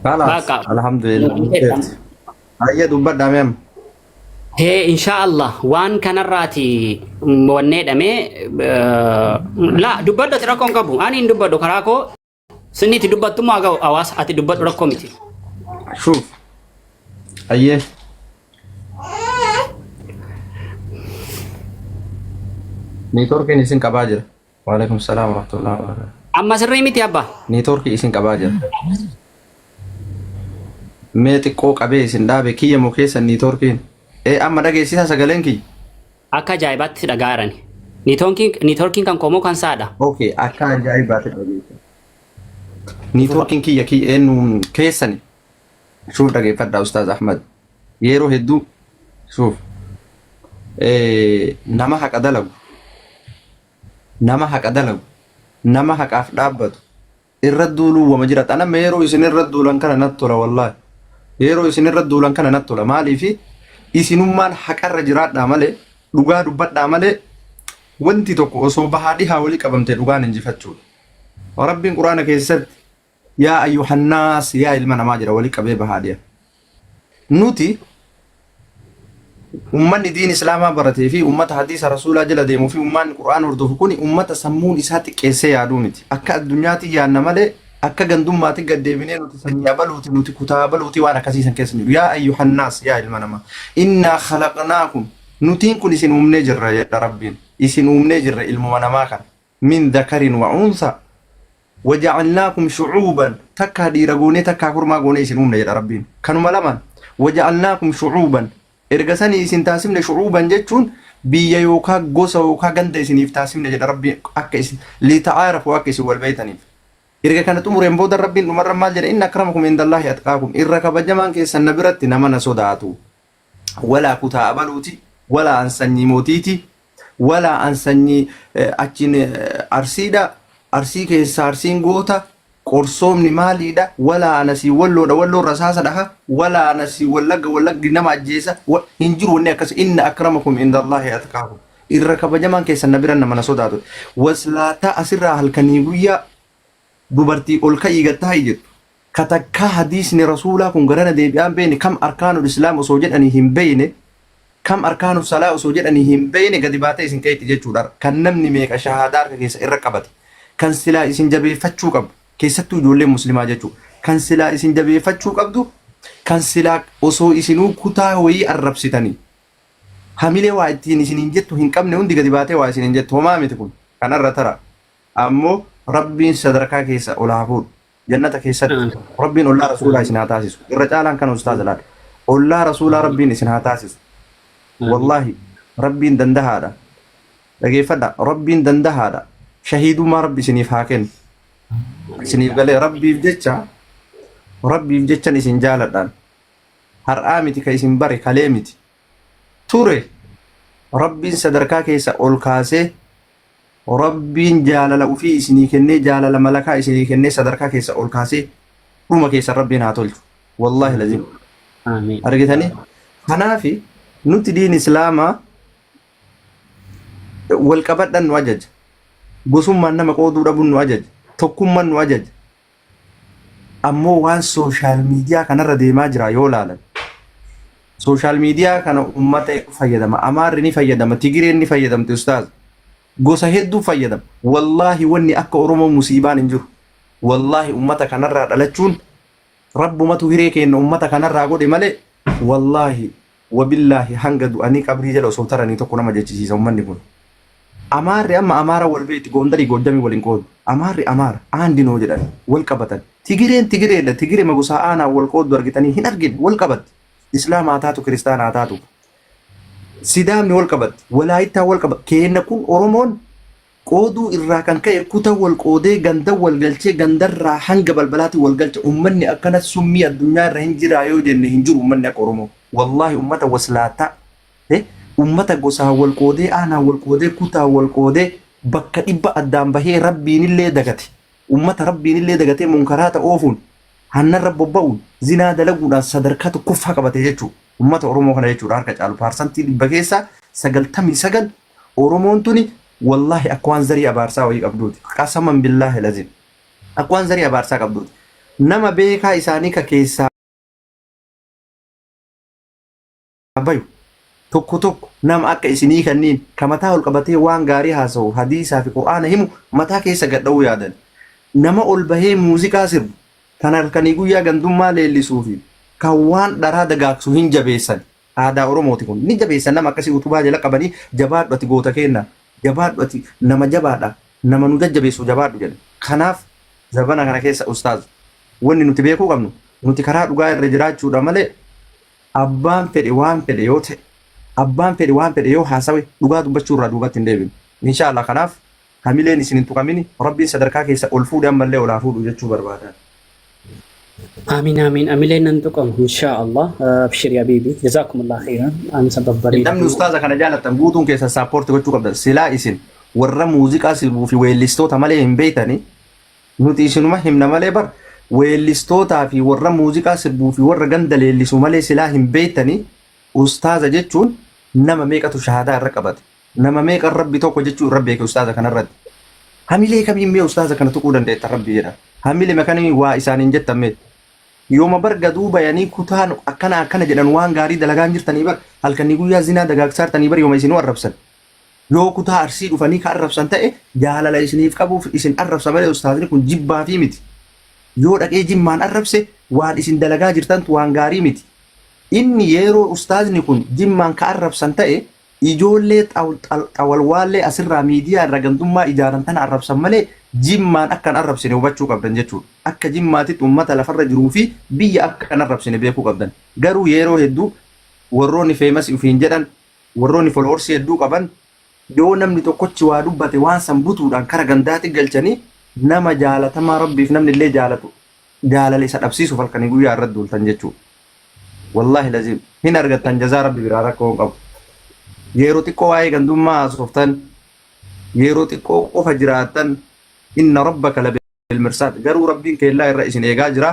خلاص بقى الحمد لله مشيت. هيا دبر دامم. هي إن شاء الله وان كان الراتي موني دمي لا دبادو تراكم كابو أنا دبادو كراكو سني تدبادو ما أو أواس أتي دبادو ركوميتي شوف. هيا نيتورك إسين كباجر. وعليكم السلام ورحمة الله وبركاته. أما سريمتي أبا نيتورك إسين كباجر. ميتي كوك أبي إسين دابي كي مكيسا نيتوركين. إيه أما دقي سيسا سجلنكي. akka ajaa'ibaatti dhagaarani niitoorkiin kan komoo kan saadha أوكي أكان جاي باتي دقي. نيتوركين كي يكي إنو كيسني. شوف دقي فدا أستاذ أحمد. يرو هدو. شوف. إيه نما حق أدلو. نما حق أدلو. نما حق أفدابت. الردولو ومجرات أنا ميرو يسين الردولو أن كان نطولا والله. يرو يسين الردولو أن كان نطولا مالي في isinummaan haqarra jiraadhaa malee dhugaa dubbadhaa malee wanti tokko osoo bahaadhihaa walii qabamtee dhugaan injifachuudha. Rabbiin quraana keessatti yaa ayyuhannaas yaa ilma namaa jira walii qabee bahaadhiya. Nuti ummanni diin islaamaa baratee fi ummata hadiisa rasuulaa jala deemuu fi ummanni quraana hordofu kuni ummata sammuun isaa xiqqeessee yaaduu miti. Akka addunyaatti yaadna malee akka gandummaatti gaddeebinee nuti sanyii baluuti nuti kutaa baluuti waan akkasiisan keessa jiru. Yaa ayyuhannaas yaa ilma namaa innaa khalaqnaakum nutiin kun isin uumnee jirra jedha Rabbiin. Isin uumnee jirra ilmuma namaa kana min dhakarin wa unsa waja'alnaakum shucuuban takkaa dhiira goonee takkaa kormaa goonee isin uumne jedha Rabbiin. Kanuma lamaan waja'alnaakum shucuuban erga sanii isin taasifne shucuuban jechuun biyya yookaa gosa yookaa ganda isiniif taasifne jedha Rabbiin akka isin lita'aarafu akka isin wal beeytaniif. Irga kana xumureen booda Rabbiin dhumarra maal jedha inna akramakum indallahi atqaakum irra kabajamaan keessan na biratti nama na sodaatu walaa kutaa baluuti walaa an sanyii mootiiti walaa an sanyii achiin arsiidha arsii keessa arsiin goota qorsoomni maaliidha walaa anasii walloodha walloon rasaasa dhaha walaa anasii wallaggi nama ajjeesa hin jiru wanni akkas inna akramakum indallahi atqaakum irra kabajamaan keessan na biratti nama na sodaatu waslaata asirraa halkanii guyyaa dubartii ol ka'ii gattaa jettu katakkaa hadiisni rasuulaa kun garana deebi'aan beene kam arkaanul islaam osoo jedhanii hin beeyne kam arkaanul salaa osoo jedhanii hin beeyne gadi baatee isin ka'etti jechuudha kan namni meeqa shahaadaa harka keessa irra qabate kan silaa isin jabeeffachuu qabdu keessattuu ijoollee muslimaa jechuudha kan silaa isin jabeeffachuu qabdu kan silaa osoo isinuu kutaa wayii arrabsitanii hamilee waa ittiin isiniin jettu hin qabne hundi gadi baatee waa isiniin jettu homaa miti kun kanarra tara ammoo Rabbiin sadarkaa keessa olaa fuudhu jannata keessatti Rabbiin ollaa rasuulaa isin haa taasisu irra caalaan kan ustaaza laadha ollaa rasuulaa Rabbiin isin haa taasisu wallahi Rabbiin dandahaadha dhageeffadha Rabbiin dandahaadha shahiidummaa Rabbi isiniif haa kennu isiniif galee rabbiif jechan isin jaaladhaan har'aa miti ka isin bare kalee miti ture Rabbiin sadarkaa keessa ol kaasee Rabbiin jaalala ufii isinii kennee jaalala malakaa isinii kennee sadarkaa keessa ol kaasee dhuma keessa Rabbiin haa tolchu wallahi lazim argitanii kanaafi nuti diin islaamaa wal qabadhan nu ajaja gosummaan nama qooduu dhabuun nu ajaja tokkummaan nu ajaja ammoo waan sooshaal miidiyaa kanarra deemaa jira yoo laalan sooshaal miidiyaa kana ummata fayyadama amaarri ni fayyadama tigireen ni fayyadamte ustaaz gosa hedduu fayyadama wallahi wanni akka oromoo musiibaan hin jiru wallahi ummata kanarraa dhalachuun rabbumatu hiree kenna ummata kanarraa godhe malee wallahi wabillaahi hanga du'anii qabrii jala osoo taranii tokko nama jechisiisa ummanni kun amaarri amma amaara wal beetti goondarii goojjamii waliin qoodu amaarri amaara aandinoo jedhan wal qabatan tigireen tigireedha tigire magusaa aanaa wal qoodu argitanii hin argine wal qabatti islaamaa taatu kiristaanaa taatu sidaamni wal qabatti walaayittaa wal qabatti keenna kun oromoon qooduu irraa kan ka'e kuta wal qoodee ganda wal galchee gandarraa hanga balbalaatti wal galcha ummanni akkana summii addunyaa irra hin jiraa yoo jenne hin jiru ummanni akka oromoo wallahi ummata waslaataa ummata gosaa wal qoodee aanaa wal qoodee kutaa wal qoodee bakka dhibba addaan bahee rabbiinillee dagate ummata rabbiinillee dagatee munkaraata oofuun hannarra bobba'uun zinaa dalaguudhaan sadarkaa tokkoffaa qabate jechuudha ummata oromoo kana jechuudha harka caalu parsantii dhibba keessaa 99 oromoon tuni wallahi akka waan zarii abaarsaa wayii qabduuti qasaman billaahi lazim akka waan zarii abaarsaa qabduuti nama beekaa isaanii ka keessaa bayu tokko tokko nama akka isinii kanniin ka mataa ol qabatee waan gaarii haasa'u hadiisaa fi qur'aana himu mataa keessa gadha'uu yaadan nama ol bahee muuziqaa sirbu kan halkanii guyyaa gandummaa leellisuu fi kan waan dharaa dagaagsu hin jabeessan aadaa oromooti kun ni jabeessan nama akkasii utubaa jala qabanii jabaadhu ati goota kenna jabaadhu ati nama jabaadha nama nu jajjabeessu jabaadhu jedha kanaaf zabana kana keessa ustaaz wanni nuti beekuu qabnu nuti karaa dhugaa irra jiraachuudha malee abbaan fedhe waan fedhe yoo ta'e abbaan fedhe waan fedhe yoo haasawe dhugaa dubbachuu irraa duubatti hin deebinu inshaallah kanaaf hamileen isin hin tuqamini rabbiin sadarkaa keessa ol fuudhe ammallee olaa fuudhu jechuu barbaadan. آمين آمين أميلين ننتقم إن شاء الله أبشر يا بيبي جزاكم الله خيرا أنا سبب بريد namni ustaaza kana jaalatan guutuun keessa saappoorti gochuu qabdan silaa isin warra muuziqaa sirbuu fi weellistoota malee hin beeytani nuti isinuma himna malee bar weellistootaa fi warra muuziqaa sirbuu fi warra ganda leellisu malee silaa hin beeytani ustaaza jechuun nama meeqatu shahaadaa irra qabate nama meeqa rabbi tokko jechuu irra beeke ustaaza kanarratti hamilee kamiin mee ustaaza kana tuquu dandeetta rabbi jedha hamilee makanii waa isaaniin jettamme yooma barga duuba yani kutaan akkana jedhan waan gaarii dalagaan jirtanii bar halkanii guyyaa zinaa dagaagsaartanii bar yooma isin arrabsan yoo kutaa arsii dhufanii ka arrabsan ta'e jaalala isiniif qabuuf isin arrabsa malee ustaazni kun jibbaa fi miti yoo dhaqee jimmaan arrabse waan isin dalagaa jirtantu waan gaarii miti inni yeroo ustaazni kun jimmaan ka arrabsan ta'e ijoollee xawalwaallee asirraa miidiyaa irra gandummaa ijaaran tana arrabsan malee jimmaan akkan arrabsine hubachuu qabdan jechuudha. Akka jimmaatitti uummata lafarra jiruu fi biyya akkan arrabsine beekuu qabdan. Garuu yeroo hedduu warroonni feemas ufiin jedhan warroonni foloorsii hedduu qaban yoo namni tokkochi waa dubbate waan san butuudhaan kara gandaatti galchanii nama jaalatamaa rabbiif namni illee jaalatu jaalala isa dhabsiisuuf halkanii guyyaa irratti duultan jechuudha. Wallaahi laziim hin argattan jazaa rabbi biraa rakkoo qabu. Yeroo xiqqoo waa'ee gandummaa haasoftan yeroo xiqqoo qofa jiraattan inna rabbaka labil mirsaad garuu rabbiin keellaa irra isin eegaa jira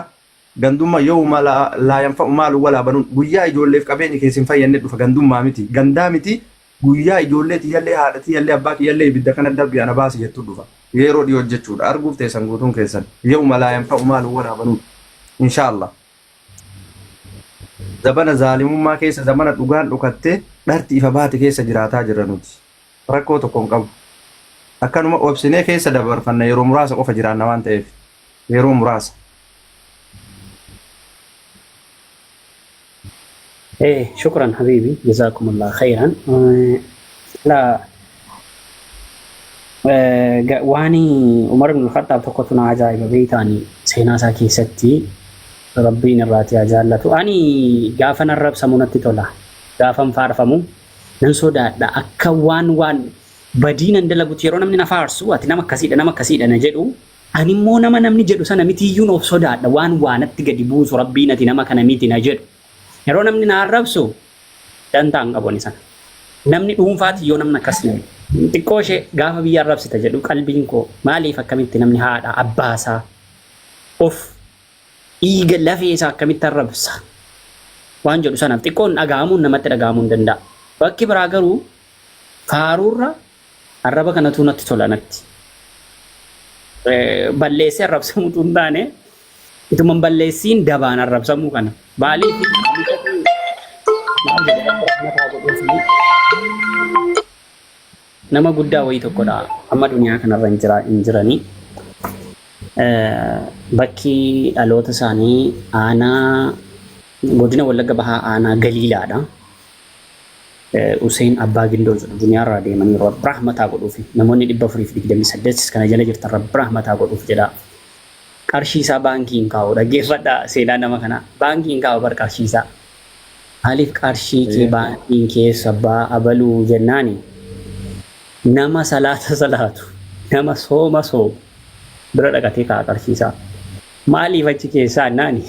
gandummaa yawma laa yanfa'u maalu walaa banuun guyyaa ijoolleef qabeenyi keessin fayyadne dhufa gandummaa miti gandaa miti guyyaa ijoollee tiyyallee haadha tiyyallee abbaa tiyyallee ibidda kana dabbi ana baasi jettu dhufa yeroo dhiyoo jechuudha arguuf teessan guutuun keessan yawma laa yanfa'u maalu walaa banuun inshaallah zabana zaalimummaa keessa zamana dhugaan dhukattee dharti ifa baate keessa jiraataa jirra nuti rakkoo tokko hin qabu akkanuma obsinee keessa dabarfanna yeroo muraasa qofa jiraanna waan ta'eef yeroo muraasa. شكرا حبيبي جزاكم الله خيرا لا واني عمر بن الخطاب تقطنا عجائب بيتاني سينا ساكي ستي ربين الراتي أجالته أني جافن الرب سمونتي تولا جافن فارفمو ننسو دا أكوان وان بدين عندنا بتيرون من نفارسو أتنا ما كسيد نجدو أني مو نما نمني جدو سنة متي يونو صدا دا وان تيجي دبوس ربنا تنا ما كنا ميتي نجد يرون من نعرفسو تنتang أبوني سان نمني فات يو نمنا كسيد تكوشة جاف بيا رب ستجدو قلبينكو مالي فكمتي نمني هذا أباسا أوف إيجا لفيسا كمتي ربسا وان جدو سنة تكون أجامون نمت أجامون دندا وكي براغرو فارورا الرب كنا تونا تطلعنت بالليس الرب سمو تندانه itu memballesin daban Arab samu kana bali nama guddaa wayii tokkodha amma duniyaa kanarra injirani bakki dhaloota isaanii aanaa godina Wallagga Bahaa aanaa Galiilaadha. Hussein Abbaa Gindoo duniyaa irraa deemanii Rabbi rahmataa godhuufi namoonni 428 kana jala jirtan Rabbi rahmataa godhuuf jedha. Qarshii isaa baankiin kaa'u dhaggeeffadha seenaa nama kana baankiin kaa'u bar qarshii isaa maaliif qarshii kee baankiin keessa abaluu jennaani nama salaatu nama sooma bira dhaqatee kaa'a qarshii isaa maaliif achi keessaa naani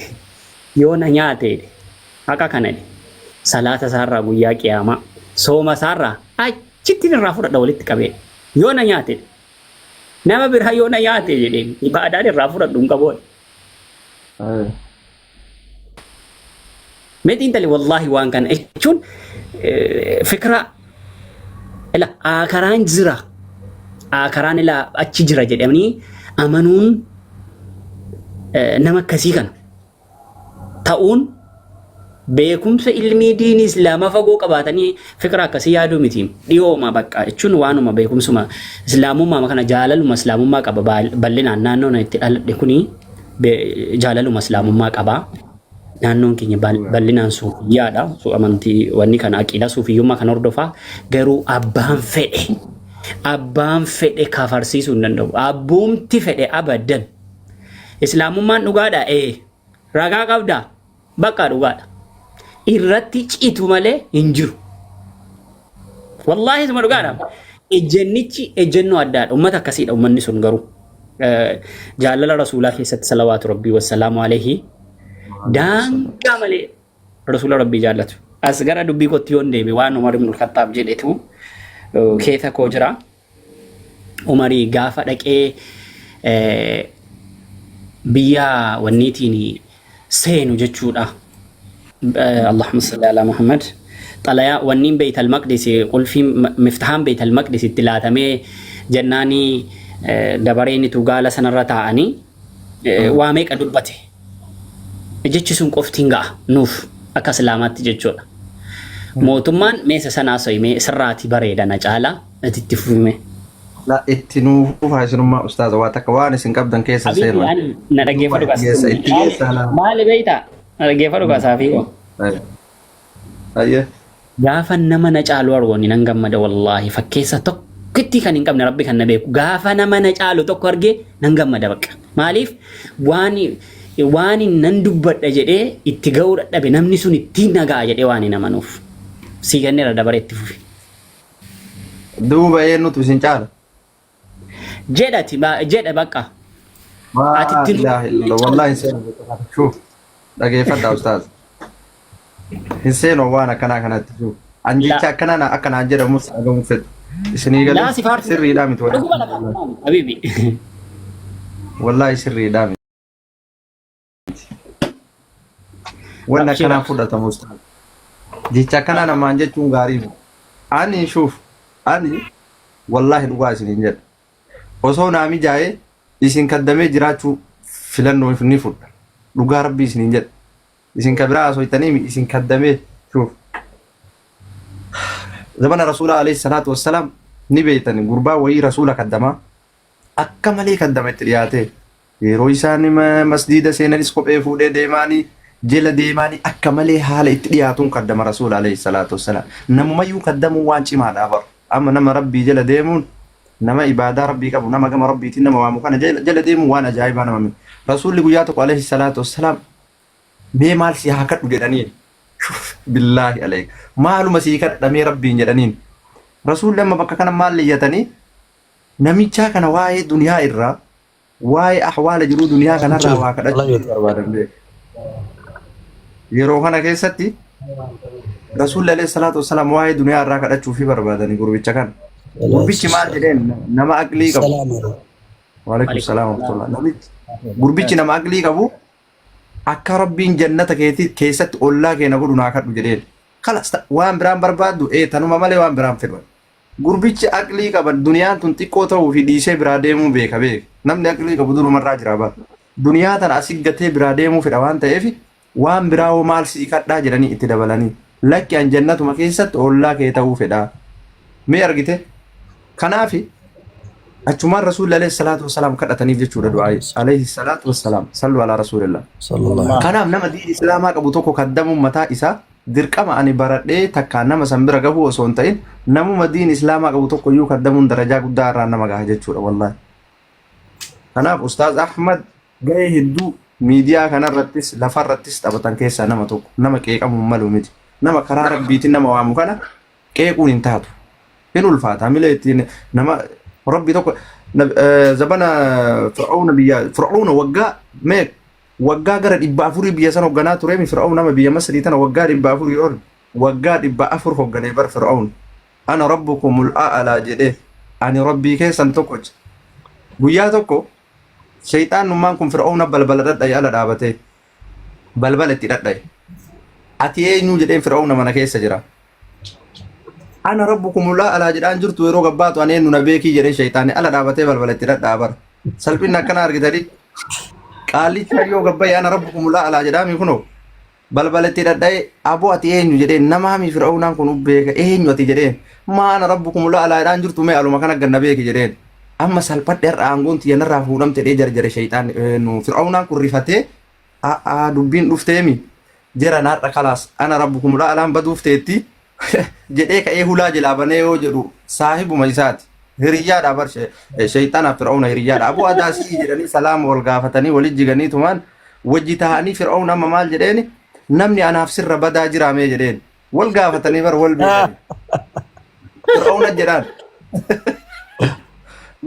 yoo na nyaate haqa kana salaata isaarraa guyyaa qiyaamaa sooma isaarraa achitti irraa fudhadha walitti qabee yoo na nyaate nama biraa yoo na nyaate jedheen ibaadaan irraa fudhadhu hin qabu. Meetiin tali wallaahi waan kana jechuun fikra ila akaraan jira akaraan ila achi jira jedhamanii amanuun nama akkasii kana ta'uun beekumsa ilmii diin islaamaa fagoo qabaatanii fikra akkasii yaaduu miti dhiyooma bakka jechuun waanuma beekumsuma islaamummaa kana jaalaluma islaamummaa qaba bal'inaan naannoon itti dhaladhe kuni jaalaluma islaamummaa qaba naannoon keenya bal'inaan suufiyyaadha amantii wanni kana aqiida suufiyyummaa kan hordofaa garuu abbaan fedhe kafarsiisuu hin danda'u abbuumti fedhe abadan islaamummaan dhugaadha ragaa qabda bakka dhugaadha irratti citu malee hin jiru wallahi isuma dhugaadha ejjennichi ejjennoo addaadha ummata akkasiidha ummanni sun garuu jaalala rasuulaa keessatti salawaatu rabbii wassalaamu alayhi daangaa malee rasuula rabbii jaallatu as gara dubbii kotti yoon deeme waan Umar ibn Khattaab jedhetu keessa koo jira Umarii gaafa dhaqee biyya wanniitiin seenu jechuudha اللهم صل على محمد طلع ونين بيت المقدس قل في مفتاحان بيت المقدس التلاتمي جناني دبرين تقال سنرتاني واميك أدبته جتشسون قفتينغا نوف أكسلامات جتشولا موتمان ميسا سناسوي مي سراتي بريدا نجالا تتفومي لا اتنوف هايسنما أستاذ واتك واني سنقبدن كيسا سيرو أبي نرجع فرقا مالي بيتا Argee faru kaasaafii ko. Ayye. Gaafa nama na caalu argoonni nan gammada wallaahi fakkeessa tokkitti kan hin qabne rabbi kan na beeku gaafa nama na caalu tokko argee nan gammada bakka. Maaliif waan nan dubbadha jedhee itti ga'uu dadhabe namni sun ittiin nagaa jedhee waan nama nuuf. Sii kenneera dabaree itti fufi. Duuba eenyutu isin caala? Jedha bakka. Ati wallaahi seenaa dhageeffadha ustaaz hin seenoo waan akkanaa kanatti jiru anjicha akkanaa jedhamus dhagahuun fedhu isinii galee sirriidhaa miti habiibi wallaahi sirriidhaa miti waan akkanaa fudhatamu ustaaz jecha akkanaa namaan jechuun gaarii ani wallaahi dhugaa isiniin jedha osoo naa mijaa'ee isin kaddamee jiraachuu filannoo ni fudha dhugaa rabbii isiniin jedha isin kabiraa soytanii isin kaddamee shuuf zamana rasuula alayhi salaatu wassalaam ni beeytan gurbaa wayii rasuula kaddamaa akka malee kaddama itti dhiyaate yeroo isaan masjiida seenanis kophee fuudhee deemaanii jala deemaanii akka malee haala itti dhiyaatuun kaddama rasuula alayhi salaatu wassalaam namumayyuu kaddamuun waan cimaadha bar amma nama rabbii jala deemuun nama ibaadaa rabbii qabu nama gama rabbiitiin nama waamu kana jala deemuun waan ajaa'ibaa nama miti rasuulli guyyaa tokko alayhi salaatu wassalaam mee maal si haa kadhu jedhaniin billaahi alayk maaluma sii kadhamee rabbiin jedhaniin rasuulli amma bakka kana maal liyyatanii namichaa kana waa'ee duniyaa irraa waa'ee ahwaala jiruu duniyaa kanarraa waa kadhachuu barbaadan yeroo kana keessatti rasuulli alayhi salaatu wassalaam waa'ee duniyaa irraa kadhachuu fi barbaadanii gurbicha kana gurbichi maal jedheen nama aqlii qabu waalaikum salaam wa rahmatullah namichi gurbichi nama aqlii qabu akka rabbiin jannata keessatti ollaa keenya godhu naa kadhu jedheen kalas waan biraan barbaaddu tanuma malee waan biraan fedhan gurbichi aqlii qaban duniyaan tun xiqqoo ta'uu fi dhiisee biraa deemuu beeka namni aqlii qabu durumarraa jira bara duniyaa tana asii gatee biraa deemuu fedha waan ta'eef waan biraa hoo maal sii kadhaa jedhanii itti dabalanii lakki an jannatuma keessatti ollaa kee ta'uu fedha mee argite kanaafi achumaan rasuulli alayhi salaatu wassalaam kadhataniif jechuudha du'aayi alayhi salaatu wassalaam sallu alaa rasuulillah kanaaf nama diin islaamaa qabu tokko kaddamuun mataa isaa dirqama ani baradhee takkaan nama san bira gahuu osoo hin ta'in namuma diin islaamaa qabu tokko iyyuu kaddamuun darajaa guddaa irraa nama gaha jechuudha wallaahi kanaaf ustaaz Ahmad gahee hedduu miidiyaa kanarrattis lafarrattis taphatan keessaa nama tokko nama qeeqamuun malu miti nama karaa rabbiitiin nama waamu kana qeequun hin taatu hin ulfaata miila ittiin nama rabbi tokko zabana fir'auna waggaa gara 400 biyya san hogganaa ture fir'auna nama biyya Masrii tana waggaa 400 ol waggaa 400 hogganee bar fir'aun ana rabbukumul a'la jedhee ani rabbii keessan tokko guyyaa tokko shayxaanummaan kun fir'auna balbala dhadhaye ala dhaabatee balbala itti dhadhaye ati eenyu jedheen fir'auna mana keessa jira ana rabbukumul a'la jedhaan jirtu yeroo gabbaatu ani eenyu na beekii jedhee shayxaanni ala dhaabatee balbala itti dhadhaabar salphinna akkana argitanii qaalicha yoo gabbayee ana rabbukum la'alaa jedhaami kunoo balbalatti dhadha'e aboo ati eenyu jedheen namaami fir'aawnaan kun beeka eenyu ati jedheen maa ana rabbukum la'alaa jedhaan jirtu mee aluma kana ganna beeki jedheen amma salphadhe har'a aangoon xiyyanarraa fuudhamte dhee jarjare shayxaan nu fir'aawnaan kun rifatee dubbiin dhufteemi jara naadha kalaas ana rabbukum la'alaan baduufteetti jedhee ka'ee hulaa jilaa banee yoo jedhu saahibuma isaati hiriyyaadha bar shayxaanaaf fir'aawna hiriyyaadha aboo adaasii jedhanii salaama wal gaafatanii walit jiganii tumaan wajji ta'anii fir'aawna amma maal jedheeni namni anaaf sirra badaa jiraamee jedheen wal gaafatanii bar wal beekanii fir'aawna jedhaan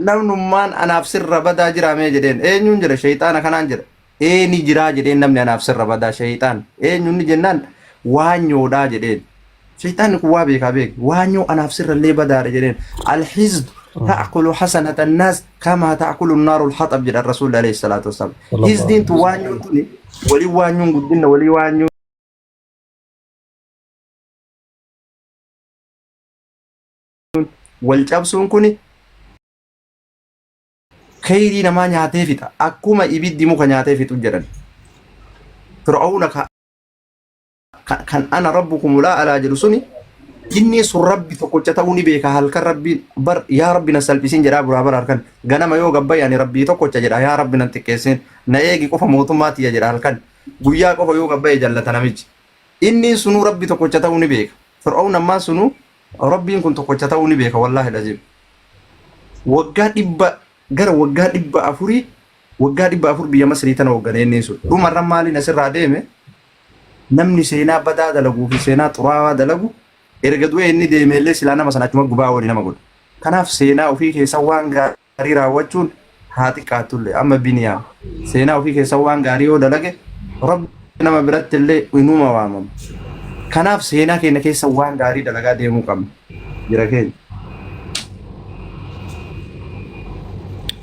namnummaan anaaf sirra badaa jiraamee jedheen eenyuun jira shayxaana kanaan jira eeni jiraa jedheen namni anaaf sirra badaa shayxaan eenyuun jennaan waanyoodhaa jedheen shayxaan kun waa beekaa beek waanyoo anaaf sirra illee badaadha jedheen alhizb تأكل حسنة الناس كما تأكل النار الحطب جل الرسول عليه الصلاة والسلام هزدين توانيو توني ولي وانيو قدنا ولي وانيو والجبسون كوني خيري نما نياتي فيتا أكوما إبيد مو كنياتي فيتو جرن فرعون كان أنا ربكم لا على جلسوني inni sun rabbi tokkocha ta'uu ni beeka halkan rabbiin bar yaa rabbi na salphisiin jedhaa buraa bara halkan ganama yoo gabbayyaa ani rabbii tokkocha jedha yaa rabbi nan xiqqeessin na eegi qofa mootummaatiya jedha halkan guyyaa qofa yoo gabbayye jallata namichi inni sunuu rabbi tokkocha ta'uu ni beeka fir'aawn ammaa sunuu rabbiin kun tokkocha ta'uu ni beeka wallaahi lazim waggaa dhibba afur biyya masrii tana hoggane inni sun dhumarran maaliin asirraa deeme namni seenaa badaa dalaguu fi seenaa xuraawaa dalagu erga du'e inni deemeellee silaa nama sanachuma gubaa wali nama godha kanaaf seenaa ofii keessa waan gaarii raawwachuun haa xiqqaattullee amma biniyaam seenaa ofii keessa waan gaarii yoo dalage rabbi nama biratti illee inuma waamama kanaaf seenaa keenya keessa waan gaarii dalagaa deemuu qabna jira keenya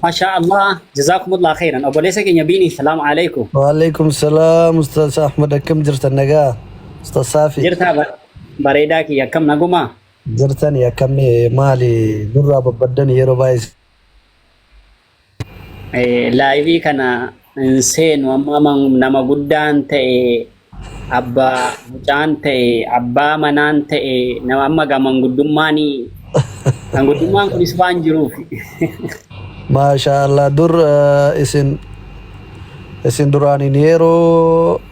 ما شاء الله جزاكم الله خيرا ابو ليس كن يبيني السلام عليكم وعليكم السلام استاذ احمد كم جرت النجاه استاذ صافي جرتها بريداك يا كم نغما جرتن يا كم مالي درا ببدن يرو بايس لايفي كان انسان وماما نما غدان تي ابا مجان تي ابا منان تي نما ما غمان غدماني ان غدمان كن اسبان جروف ما شاء الله در اسن دراني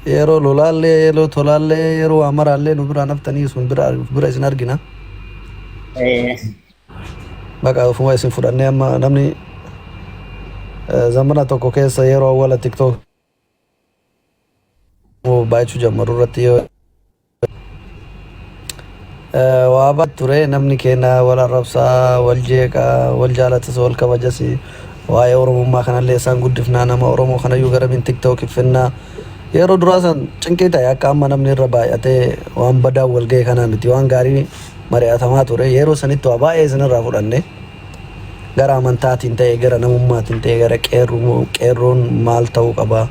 يرو لولالي يرو تولالي يرو امرالي نبرا نفتني سن برا اسن ارغنا بقى فما اسن فراني اما نمني زمانه تو كوكيس يرو ولا تيك توك مو بايچو جمرورتي وابد تري نمني كينا ولا ربسا والجيكا والجالتس والكبجسي واي اورمو ما كان لسان غدفنا نما اورمو كان يو غربين تيك توك فينا يرو دراسن چنكيتا يا كام نمني ربايته وان بدا ولگي كان متي وان غاري مري اتما تري يرو سنيتو ابا ايزن رافودني غرا منتات انتي غرا نمما تنتي غرا قيرون مالتو قبا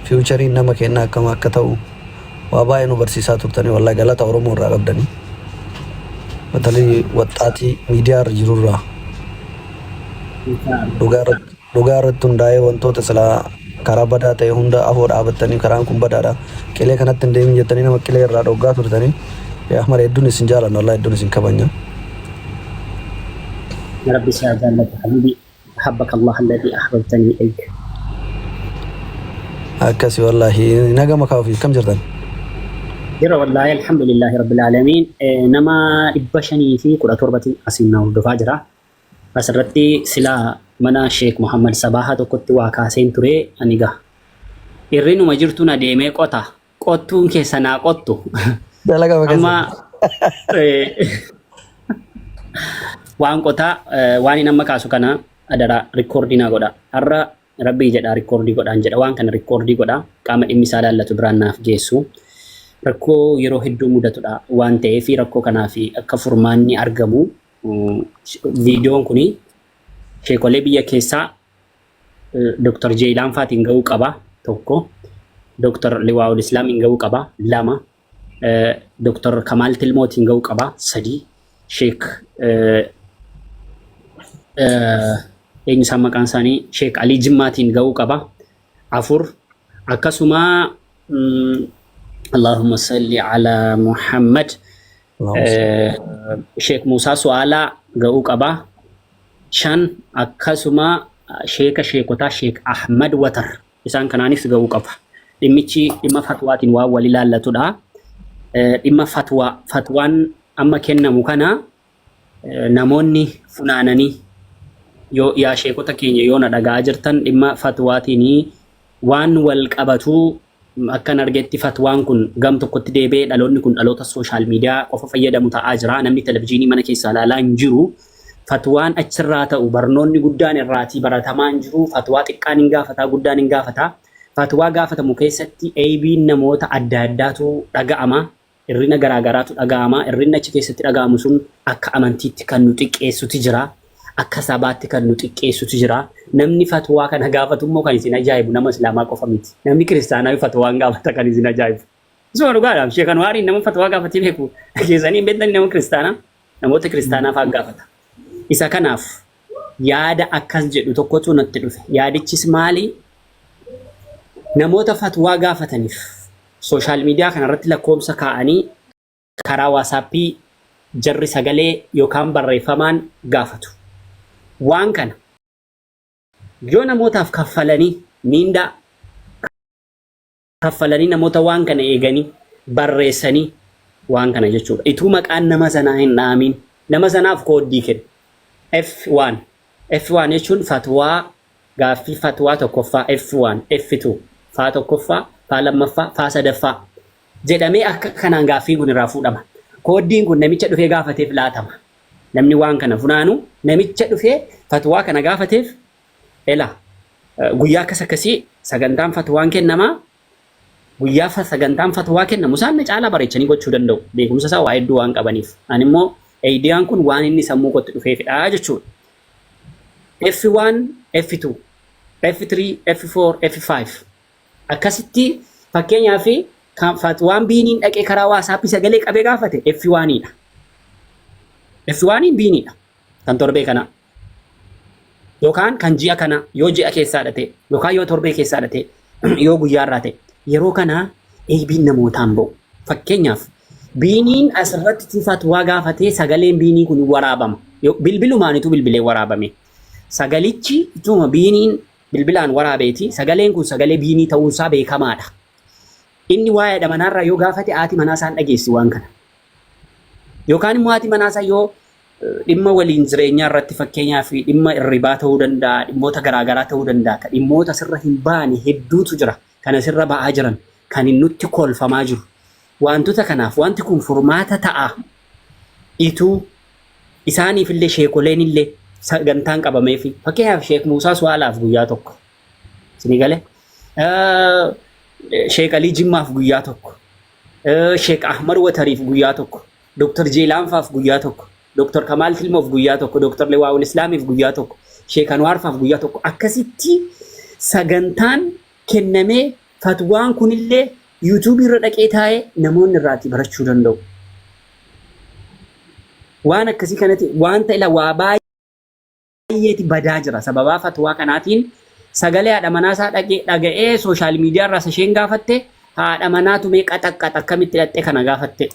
فيوچري نما كينا كما كتو وابا انو برسيسا ترتني والله غلط اورمو راغبدني مثلي وطاتي ميديا رجرورا dhugaarratti hundaa'ee wantoota silaa karaa badaa ta'e hunda afoo dhaabattanii karaan kun badaadha qilee kanatti hin deemin jettanii nama qilee irraa dhoggaa turtanii ahmad hedduun isin jaalanna wallahi hedduun isin kabanya يا ربي سعادة حبيبي أحبك الله الذي أحببتني إليك akkasi wallahi nagama kaafi kam jirtan جرى والله الحمد لله رب العالمين نما إبشني في كل تربة أسينا ودفاجرة asirratti silaa mana Sheek Muhammad Sabaha tokkotti waa kaaseen ture aniga irrinuma jirtu na deemee qottuun keessa naa qottu dalaga amma waan qotaa waan nama kaasu kana adara rikoordii naa godha har'a rabbii jedha rikoordii godhaan jedha waan kana rikoordii godha qaama dhimmi isaa laallatu biraan naaf geessu rakkoo yeroo hedduu mudatudha waan ta'eef rakkoo kanaaf akka furmaanni argamu videoon kuni sheekolee biyya keessaa Dr. Jeelaan Faatiin ga'uu qaba tokko Dr. Liwaa'ul Islaamiin ga'uu qaba lama Dr. Kamaal Tilmootiin ga'uu qaba sadi Sheek eenyu isaan maqaan isaanii Sheek Alii Jimmaatiin ga'uu qaba afur akkasuma Allahumma salli ala Muhammad اللهم صل. Sheek Muusaa Su'aalaa ga'uu qaba. Shan akkasuma sheekotaa Sheek Ahmad Watar isaan kanaanis ga'uu qaba. Dhimmichi dhimma fatwaatiin waan wal ilaallatudha. Dhimma fatwaan amma kennamu kana namoonni funaananii yoo yaa sheekota keenya yoo na dhagaa jirtan dhimma fatwaatiin waan wal qabatu akkan argetti fatwaan kun gam tokkotti deebi'ee dhaloonni kun dhaloota sooshaal miidiyaa qofa fayyadamu ta'aa jira. Namni televizyiinii mana keessaa ilaalaa hin jiru. Fatwaan achirraa ta'u barnoonni guddaan irraatii baratamaa hin jiru. Fatwaa xiqqaan hin gaafataa, guddaan hin gaafataa. Fatwaa gaafatamu keessatti eebiin namoota adda addaatu dhaga'ama. Irrina garaagaraatu dhaga'ama. Irrinni achi keessatti dhaga'amu sun akka amantiitti kan nu xiqqeessutu jira. Akka sabaatti kan nu xiqqeessutu jira. Namni fatwaa kana gaafatu immoo kan isin ajaa'ibu nama Islaamaa qofa miti. Namni kiristaanaa fatwaan gaafata kan isin ajaa'ibu. Isuma dhugaadhaaf Sheek Anwaariin nama fatwaa gaafatee beeku keessanii beektanii nama kiristaanaa namoota kiristaanaa fa'aa gaafata. Isa kanaaf yaada akkas jedhu tokkotu natti dhufe. Yaadichis maali? Namoota fatwaa gaafataniif sooshaal miidiyaa kanarratti lakkoomsa kaa'anii karaa waasappii jarri sagalee yookaan barreeffamaan gaafatu. Waan kana yoo namootaaf kaffalanii miindaa kaffalanii namoota waan kana eeganii barreessanii waan kana jechuudha. Ituu maqaan nama sanaa hin dhaamin nama sanaaf kooddii kennu. F1 F1 jechuun fatwaa gaaffii fatwaa tokkoffaa F1 F2 faa tokkoffaa faa lammaffaa faa sadaffaa jedhamee akka kanaan gaaffii kun irraa fuudhama. Kooddiin kun namicha dhufee gaafateef laatama. Namni waan kana funaanu namicha dhufee fatwaa kana gaafateef guyyaa akkas akkasii sagantaan fatwaan kennamaa. Guyyaa sagantaan fatwaa kennamu isaan caalaa bareechanii gochuu danda'u. Beekumsa isaa waa hedduu waan qabaniif. Ani immoo eeyidiyaan kun waan inni sammuu kootti dhufeefidha jechuudha. F1, F2, F3, F4, F5 akkasitti fakkeenyaaf fatwaan biiniin dhaqee karaa waasappii sagalee qabee gaafate F1dha. F1 biiniidha kan torbee kana yookaan kan ji'a kana yoo ji'a keessaa dhate yookaan yoo torbee keessaa dhate yoo guyyaarraa ta'e yeroo kana eebiin namootaan ba'u. Fakkeenyaaf biiniin asirratti fatwaa gaafatee sagaleen biinii kun waraabama. Bilbilumaanitu bilbilee waraabame. Sagalichi ituma biiniin bilbilaan waraabeeti sagaleen kun sagalee biinii ta'uunsaa beekamaadha. Inni waa'ee manaarraa yoo gaafate haati manaasaan dhageessi waan kana. Yookaan immoo haati manaasaa yoo dhimma waliin jireenyaa irratti fakkeenyaaf dhimma irribaa ta'uu danda'a, dhimmoota garaagaraa ta'uu danda'a. Dhimmoota sirra hin baane hedduutu jira. Kana sirra ba'aa jiran kan inni nutti kolfamaa jiru. Wantoota kanaaf wanti kun furmaata ta'a. Ituu isaaniif illee sheekoleen illee sagantaan qabameefi fakkeenyaaf Sheek Muusaa Su'aalaaf guyyaa tokko. Isin galee Sheek Alii Jimmaaf guyyaa tokko. Sheek Ahmad Watariif guyyaa tokko. Dr. Jeelaanfaaf guyyaa tokko. Dr. Kamaal Tilmoof guyyaa tokko. Dr. Liwaa'ul Islaamiif guyyaa tokko. Sheek Anwaarfaaf guyyaa tokko. Akkasitti sagantaan kennamee fatwaan kunillee YouTube irra dhaqee taa'ee namoonni irraati barachuu danda'u. Waan akkasii kanatti wanta ila waa baay'eeti badaa jira. Sababaa fatwaa kanaatiin sagalee haadha manaasaa dhaga'ee sooshaal miidiyaa irraa isheen gaafatte haadha manaatu mee qaxaqqaxa akkamitti hidhattee kana gaafatte.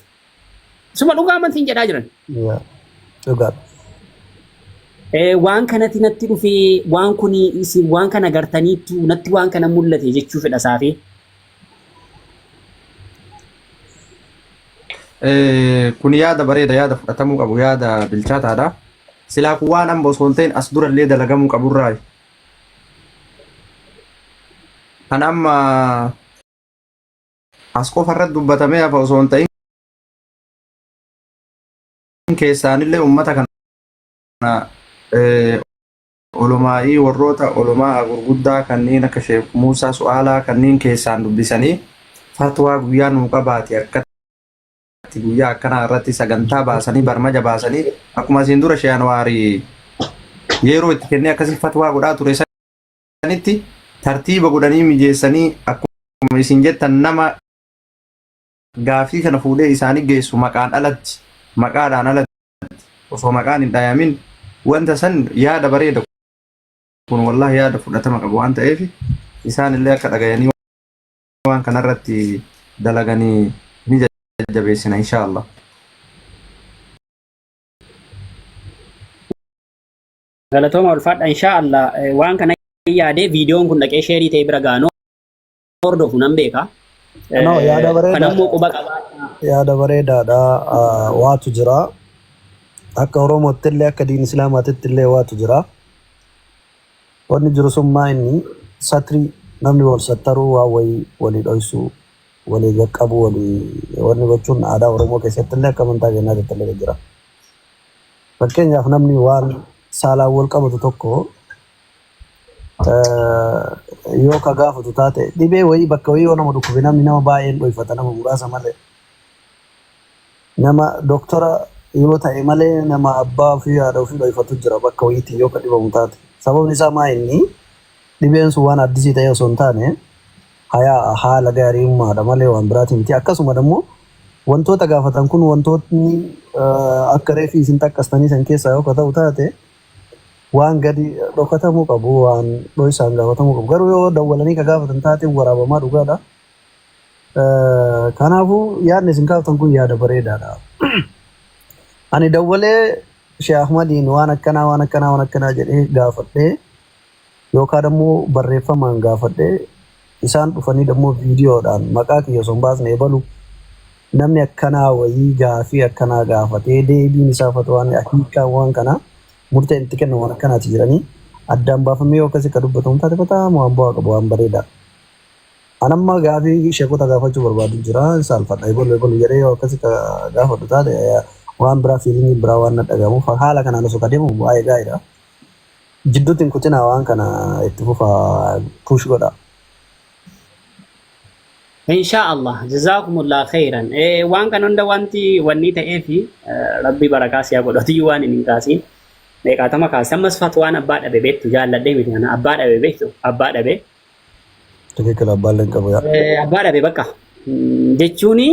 Suma dhugaa amantiin jedhaa jiran. Dhugaa. Waan kanatti natti dhufee waan kuni isin waan kana gartaniitu natti waan kana mul'ate jechuu fedha saafee. Kun yaada bareeda yaada fudhatamuu qabu yaada bilchaataadha. Silaa kun waan amma osoo hin ta'in as durallee dalagamuu qaburraa. Kan amma as qofa irratti dubbatamee hafa osoo hin ta'in keessaanillee uummata kana olumaa'ii warroota olumaa gurguddaa kanneen akka Sheek Muusaa Su'aalaa kanneen keessaan dubbisanii fatwaa guyyaa nuu qabaate akkatti guyyaa akkanaa irratti sagantaa baasanii barmaja baasanii akkuma isin dura Sheek Anwaarii yeroo itti kennee akkasii fatwaa godhaa ture sanitti tartiiba godhanii mijeessanii akkuma isin jettan nama gaafii kana fuudhee isaanii geessu maqaadhaan alatti osoo maqaan hin dhaayamin wanta san yaada bareeda kun wallahi yaada fudhatama qabu waan ta'eef isaan illee akka dhagayanii waan kanarratti dalaganii ni jajjabeessina inshaallah. Galatooma ulfaadha inshaallah waan kana yaadee viidiyoon kun dhaqee sheerii ta'e bira gaanoo hordofu nan beeka. No, yaada bareedaadha. Kanammoo quba qabaadha. Yaada bareedaadha. Waatu jira. Akka Oromootti illee akka diin Islaamaatitti illee waatu jira. Wanni jiru sun maa inni satrii namni wal sattaruu waa walii dhoysuu walii qaqqabu wanni gochuun aadaa Oromoo keessatti illee akka amantaa keenyaatti illee jira. Fakkeenyaaf namni waan saalaan wal qabatu tokko yoo ka gaafatu taate dhibee wayii bakka wayii yoo nama dhukkube namni nama baay'een dhoyfata nama muraasa malee. Nama doktora yoo ta'e malee nama abbaa fi haadha ofii dhoyfatu jira bakka wayiitti yoo ka dhibamu taate. Sababni isaa maa inni dhibeen sun waan addisii ta'e osoo hin taane haala gaariummaadha malee waan biraatii miti. Akkasuma immoo wantoota gaafatan kun wantootni akka reefii isin takkastanii san keessaa yoo ka ta'u taate waan gadi dhokatamuu qabu waan dhoysaan gaafatamuu qabu. Garuu yoo dawwalanii ka gaafatan taate waraabamaa dhugaadha. Kanaafuu yaadni isin gaafatan kun yaada bareedaadha. Ani dawwalee Sheekh Ahmadiin waan akkanaa jedhee gaafadhee yookaan immoo barreeffamaan gaafadhee isaan dhufanii immoo viidiyoodhaan maqaa kiyya osoo hin baasne eebalu namni akkanaa wayii gaafii akkanaa gaafatee deebiin isaa fatwaan hiikaan waan kanaa murtee itti kennu waan akkanaati jiranii addaan baafamee yoo akkasii ka dubbatamu taate fataamu waan bu'aa qabu waan bareeda. Anamma gaafii sheekota gaafachuu barbaadu jira saalfadha eebalu jedhee yoo akkasii ka gaafadhu taate waan biraa fiilingii biraa waan dhagahamu haala kanaan osoo kadeemu baay'ee gaariidha. Jidduutti hin kutinaa waan kana itti fufa push godha. Inshaallah jazakumullah khairan. Waan kana hunda wanni ta'eefi rabbi barakaa siyaa godhatu waan hin kaasiin. Meeqaatama kaase ammas fatwaan abbaa dhabe beektu jaalladhee miti kana abbaa dhabe beektu abbaa dhabe. Tikikil abbaan leen qabu yaa. Abbaa dhabe bakka. Jechuuni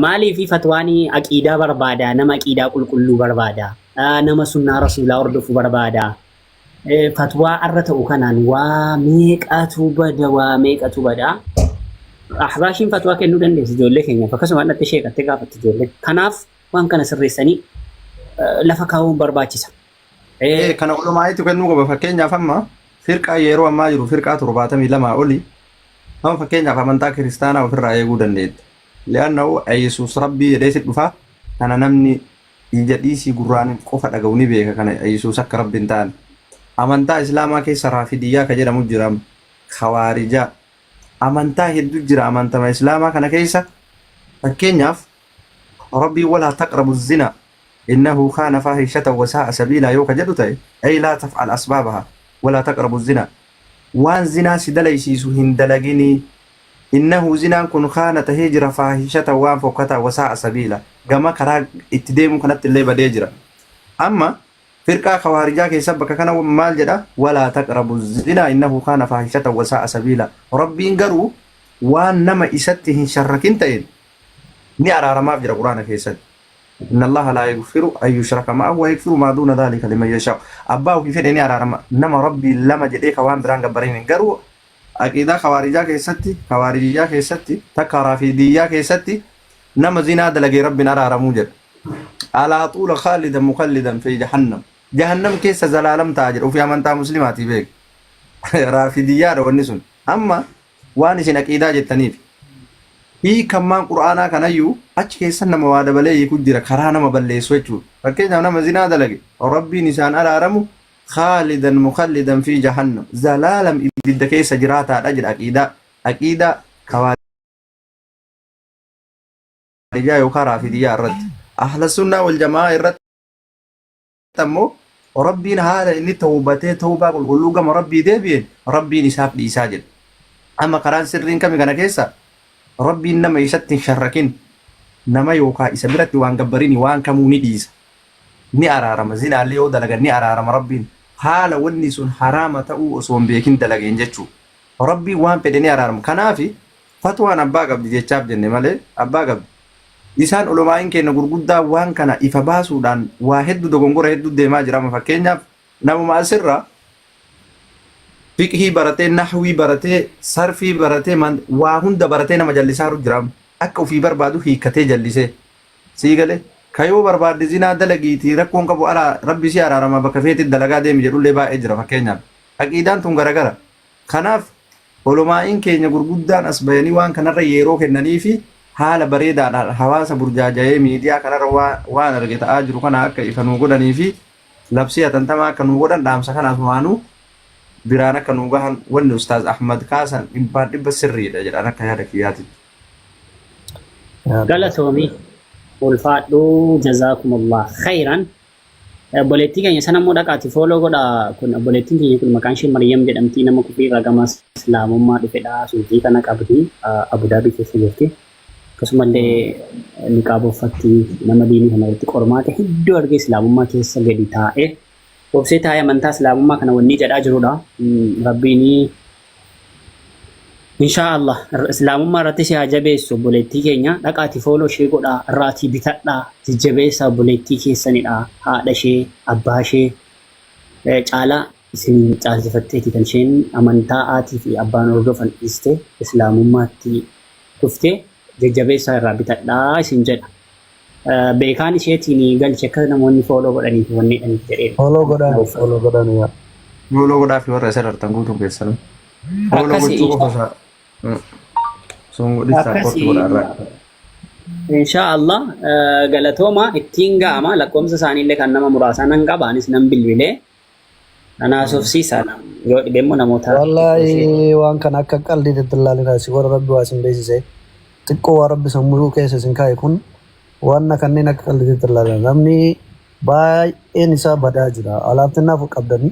maalii fi fatwaanii aqiidaa barbaada nama aqiidaa qulqulluu barbaada nama sunnaa rasuulaa hordofuu barbaada fatwaa irra ta'u kanaan waa meeqatu bada ahbaashiin fatwaa kennuu dandeessi ijoollee keenyaaf akkasuma dhatti sheekattee gaafatti ijoollee kanaaf waan kana sirreessanii lafa kaa'uun barbaachisa. Kana ulumaa'itu kennuu qaba fakkeenyaaf amma firqaa yeroo ammaa jiru firqaa 72 oli. هم فكين في منطقة كريستانا وفي الرأي يقول دنديت لأنه أيسوس ربي ليس الدفاع أنا نمني يجديسي قرآن قفة أقوني بيك كان أيسوس رب بنتان أمانتا إسلاما كي سرافدية كجرا مجرم خوارجا أمانتا هدو جرا أمانتا ما إسلاما كان كيسا فكين ربي ولا تقرب الزنا إنه كان فاحشة وساء سبيلا يوكا جدتي أي لا تفعل أسبابها ولا تقرب الزنا وان زنا سدليسيسو هندلغيني إنه زنا كن خانة هجرة فاحشة وان فوقتا وساء سبيلا كما كرا اتديمو كانت اللي بديجرة أما فرقة خوارجا كي سبك كان مال جدا ولا تقربوا الزنا إنه كان فاحشة وساء سبيلا ربي انقروا وان نما إساتهم شركين تين ني أرى ما في القرآن كيسد إن الله لا يغفر أن يشرك معه ويغفر ما دون ذلك لمن يشاء أباه في فين أرى نما ربي لما جديك وان بران قبرين قروا أكيدا خوارجا كيستي خوارجيا كيستي تكرافيديا كيستي نما زنا دلقي ربنا أرى موجد على طول خالدا مخلدا في جهنم كيس زلالم تاجر وفي أمانتا مسلماتي بيك رافيديا والنسون أما وانسين أكيدا جتنيف هي كمان قرآنا كان يو أشي كيسن نما وادا بلي يكون جرا كرانا ما بلي سويتشو فكينا نما زنا دلقي ربي نسان أرارمو خالدا مخلدا في جهنم زلالم إبدا كيس جراتا أجر أكيدا كوارجا يوكارا في ديار الرد أهل السنة والجماعة الرد تمو ربي هذا إني توبة والقلوقة ما ربي ديبين ربي نساب لي ساجد أما قرآن سرين كم كان كيسا ربي إنما يشتن شركين نما يوكا إسابرت وان قبريني وان كموني ديس ني أرارم زين اللي يودا لغا ني أرارم ربي حال ونسون حرامة أو أسوان بيكين دلغين جتشو ربي وان بدني أرارم كنافي فتوان أبا قبل جيتشاب جنة مالي أبا قبل إسان علماء كينا غرغدا وان كان إفباسو دان واحد دوغونغور هدو ديما جرام فكينيا نمو ما سرّا fiqhii baratee nahwii baratee sarfii baratee waa hunda baratee nama jallisaa jiru akka ofii barbaadu hiikkatee jallisee sii galee kayoo barbaadde zinaa dalagiitii rakkoon qabu ala rabbi si araarama bakka feetii dalagaa deemi jedhullee baay'ee jira fakkeenyaaf aqiidaan tun garagara kanaaf olomaa'iin keenya gurguddaan as bayanii waan kanarra yeroo kennanii fi haala bareedaadhaan hawaasa burjaaja'ee miidiyaa kanarra waan arge ta'aa jiru kana akka ifa nuu godhanii fi labsii hatantamaa akka nuu godhan dhaamsa kanaaf waanuu biraan akka nuu gahan wanni Ustaaz Ahmad kaasan dhibba sirriidha jedhan akka yaada kiyyaati. Galatoomii ulfaadhuu jazaakumullah khayran. Obboleettii keenya sana immoo dhaqaati fooloo godha kun obboleettiin keenya kun maqaan ishee Maryam jedhamti nama kufii ragama islaamummaa dhufedha suutii kana qabdi Abudaabii keessa jirti. Akkasumallee niqaaba uffatti nama diinii kana walitti qormaata hedduu argee islaamummaa keessa gadi taa'e obsee taa'ee amantaa islaamummaa kana wanni jedhaa jirudha. Rabbiin inshaallah islaamummaa irratti si haa jabeessu obboleettii keenya dhaqaati fooloo ishee godha irraatii bitadha jajjabeessa obboleettii keessanidha haadha ishee abbaa ishee caalaa isin caalchifatteeti kan isheen amantaa aatii fi abbaan hordofan dhiiste islaamummaatti dhuftee jajjabeessaa irraa bitadhaa isin jedha. Beekaan isheetiin galche akka namoonni fooloo godhanii fi wanni jedhaniif jedheen. Fooloo godhan yaa. Fooloo godhaa fi warra isa dartan guutuu keessan. Fooloo gochuu qofa sun godhisaa qorti godharraa. Inshaallah galatooma ittiin ga'ama lakkoomsa isaaniillee kan nama muraasaa nan qaba anis nan bilbilee anaas ofsiisaa yoo dhibemmoo namoota. Wallaahi waan kana akka qalbii ilaalina si warra rabbi waa isin beeksise xiqqoo waa rabbi sammuu keessa isin kaa'e kun waan kanneen akka qalbii ilaalina namni baay'een isaa badaa jira alaabtinnaaf qabdanii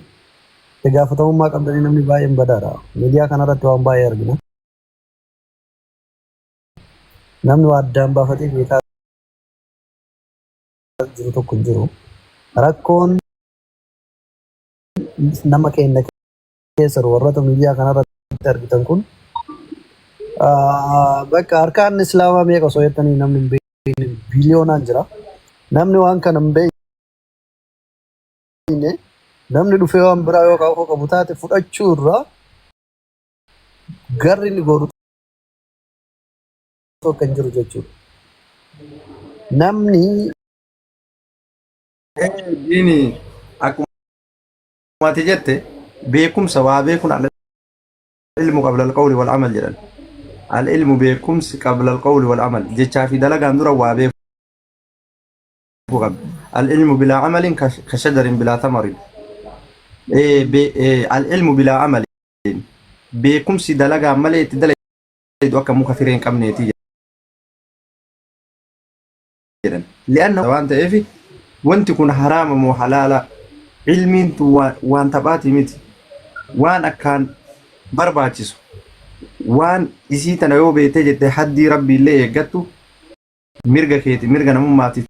itti gaafatamummaa qabdanii namni baay'een badaadha miidiyaa kanarratti waan baay'ee argina. Namni waa addaan baafatee beekaa jiru tokko hin jiru. Rakkoon nama keenya keessa warroota miidiyaa kanarratti argitan kun bakka harkaan islaamaa meeqa osoo jettanii namni hin beekne biliyoonaan jira. Namni waan kana hin beekne namni dhufee waan biraa yoo qabu taate fudhachuu irraa garri inni godhu kan jiru jechuudha. Namni diini akkuma ati jette beekumsa waa beekuun al-ilmu qabla al-qawli wal amal jedhan. Al-ilmu beekumsi qabla al-qawli wal amal jechaa fi dalagaan dura waa beekuu qabdi. Al-ilmu bilaa amalin ka shajariin bilaa tamarin. Al-ilmu bilaa amalin beekumsi dalagaan malee itti dalagu akka muka firee hin qabneeti. لأنه وانت إيفي وانت كون حرام مو حلالا علمي وان تباتي ميت وان أكان برباتيسو وان إسيتنا يو بيتجي تحدي ربي اللي يقتو مرقا كيتي مرقا نمو ماتي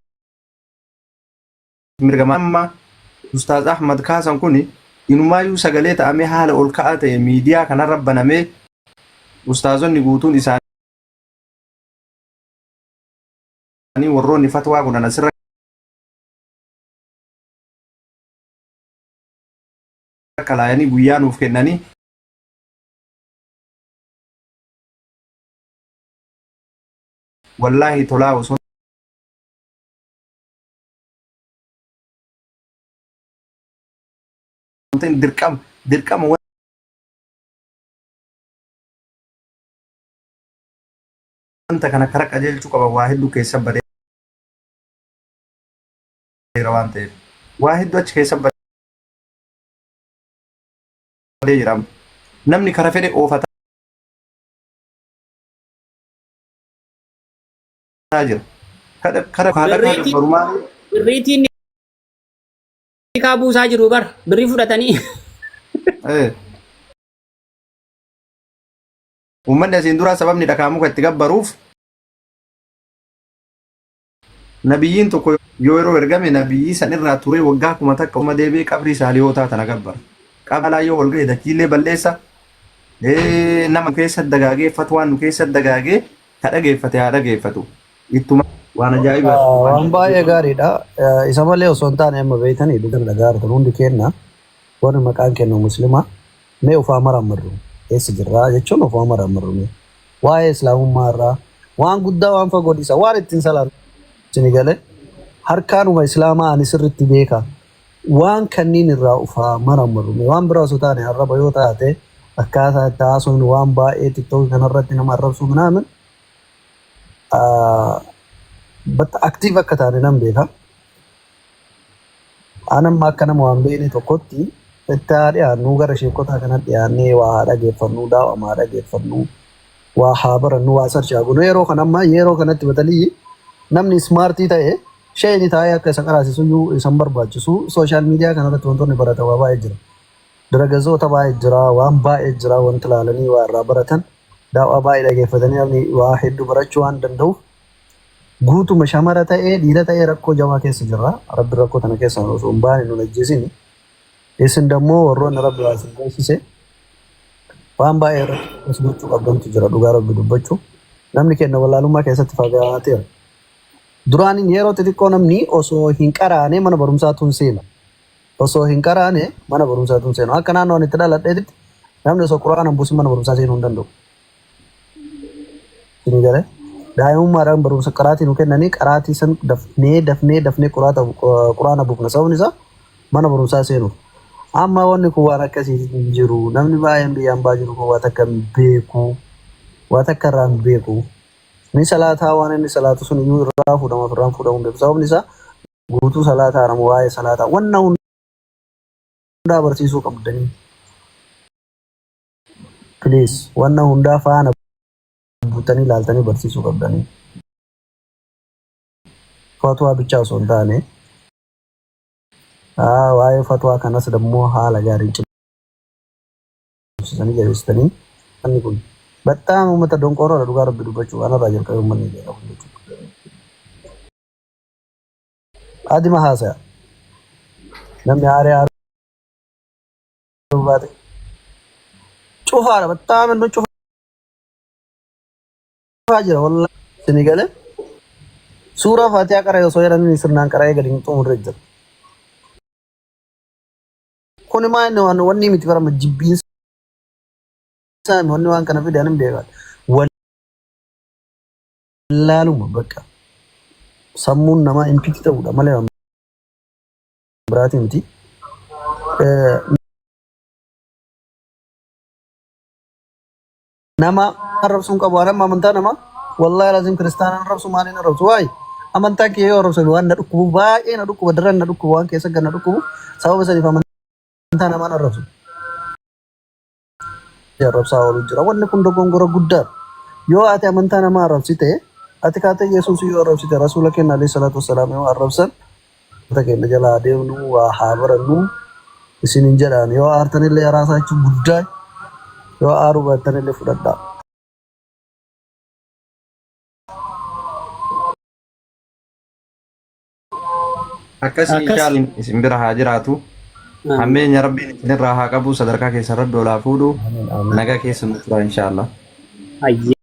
مرقا ماما أستاذ أحمد كاسم كوني إنو ما يو سقليت أمي حال أولكاة ميديا كان ربنا مي أستاذون نقوتون إسان warroonni fatwaa godhan asirra kalaayanii guyyaa nuuf kennanii wallaahi tolaa osoo dirqama wanta kana kara qajeelchuu qaba waa hedduu keessa badee waan ta'eef waa hedduu achi keessa badee jira namni kara fedhe oofataa jira kara barumaa birriitiin kaa buusaa jiru bar birrii fudhatanii uummanni asiin duraa sababni dhakaamuka itti gabbaruuf nabiyyiin tokko yoo yeroo ergame nabiyyi san irraa ture waggaa kuma takka uma deebi'ee qabrii saalihootaa tana gabbara. Qabalaa yoo ol ga'e dachiilee balleessa nama keessa dagaagee fatwaan nu keessa dagaagee ka dhageeffate haa dhageeffatu. Ittuma waan ajaa'ibaa. Waan baay'ee gaariidha. Isa malee osoo hin taane amma beektanii dhugan dhagaartan hundi kenna warri maqaan kennu muslimaa mee of amarammarru eessa jirraa jechuun of amarammarru mee waa'ee islaamummaa irraa waan guddaa waan fagoo dhiisa waan ittiin salaatu sini galee harkaanuma islaamaa ani sirriitti beeka waan kanniin irraa of amarammarru mee waan biraa osoo taane arraba yoo taate akkaataa itti haasofnu waan baay'ee tiktook kanarratti nama arrabsu minaamin batta aktiif akka taane nan beeka. Anamma akka nama waan beekne tokkotti itti haa dhiyaannu gara sheekotaa kanatti dhiyaannee waa haa dhageeffannu daawwamaa dhageeffannu waa haa barannu waa sarchaa gunu yeroo kanamma yeroo kanatti batalii namni ismaartii ta'e sheeni taa'ee akka isa qaraasisu iyyuu isan barbaachisu sooshaal miidiyaa kanarratti wantoonni baratamaa baay'ee jira. Dargaggoota baay'ee jira waan baay'ee jira wanti ilaalanii waa irraa baratan daawwaa baay'ee dhageeffatanii namni waa hedduu barachuu waan danda'uuf guutuma shamara ta'ee dhiira ta'ee rakkoo jamaa keessa jirra. Rabbi rakkoo tana keessa osoo hin baane nu ajjeesini. Isin dammoo warroonni rabbi waa isin geessise waan baay'ee irratti gochuu qabdantu jira dhugaa rabbi dubbachuu. Namni keenya wallaalummaa keessatti fagaateera. Duraaniin yeroo xixiqqoo namni osoo hin qaraane mana barumsaatu hin seenu. Osoo hin qaraane mana barumsaatu hin seenu. Akka naannoo itti dhaladheetitti namni osoo quraana buusin mana barumsaa seenuu hin danda'u. Isin galee daa'imummaadhaan barumsa qaraatii nu kennanii qaraatii san dafnee quraana buufna sababni isaa mana barumsaa seenuuf. Amma wanni kun waan akkasii hin jiru namni baay'een biyyaan baa jiru kun waan akka hin beeku waan akka irraa hin beeku. Ni salaataa waan inni salaatu sun iyyuu irraa fuudhamaaf irraan fuudhamuu hin beeku sababni isaa guutuu salaataa nama waa'ee salaataa wanna hundaa barsiisuu qabdanii. Please wanna hundaa faana buutanii ilaaltanii barsiisuu qabdanii. Fatwaa bichaa osoo hin taane waa'ee fatwaa kanas dammoo haala gaariin cimsanii jabeessitanii inni kun baxxaan uummata donqooroodha dhugaa rabbi dubbachuu kanarraa jalqabee uummanni jedhamu jechuudha. Adima haasaya namni haaree haaruu baate cufaadha baxxaan inni cufaa jira wallaahi isinii galee suuraa faatiyaa qara'ee osoo jedhanii sirnaan qara'ee gadi hin xumurre jira. Kun maal wanni miti bara jibbiinsa wanni waan kana fide anan beekaa wallaaluma bakka sammuun namaa impiti ta'uudha malee biraatii miti. Nama arrabsuun qabu waan amantaa nama wallahi lazim kiristaanaan arrabsu maaliin arrabsu waay amantaa kee yoo arrabsan waan na dhukkubu baay'ee na dhukkuba daran na dhukkubu waan keessa gan na dhukkubu sababa saniif amantaa namaan arrabsu. Arrabsaa oolu jira wanni kun dogongora guddaa yoo ati amantaa namaa arrabsite ati kaatee Yesuus yoo arrabsite rasuula keenya alayhi salaatu wassalaam yoo arrabsan wanta keenya jalaa deemnu waa haa barannu isinin jedhaan yoo aartanillee araasaa jechuun guddaa yoo aaruu baattanillee fudhadhaa. Akkasii inshallah isin bira haa jiraatu. Hammeenya rabbiin isinirraa haa qabu sadarkaa keessa rabbi olaa fuudhu nagaa keessa nu tura inshallah. Hayyee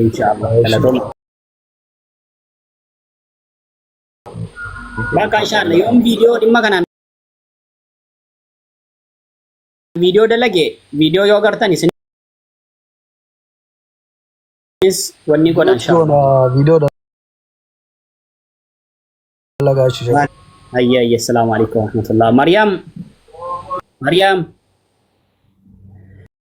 inshallah. Bakka inshallah yoom viidiyoo dhimma kanaan viidiyoo dalage viidiyoo yoo gartan isinis wanni godhan inshallah. Viidiyoo dalagaa ishee. Hayyee assalamu alaikum warahmatullah. Maryam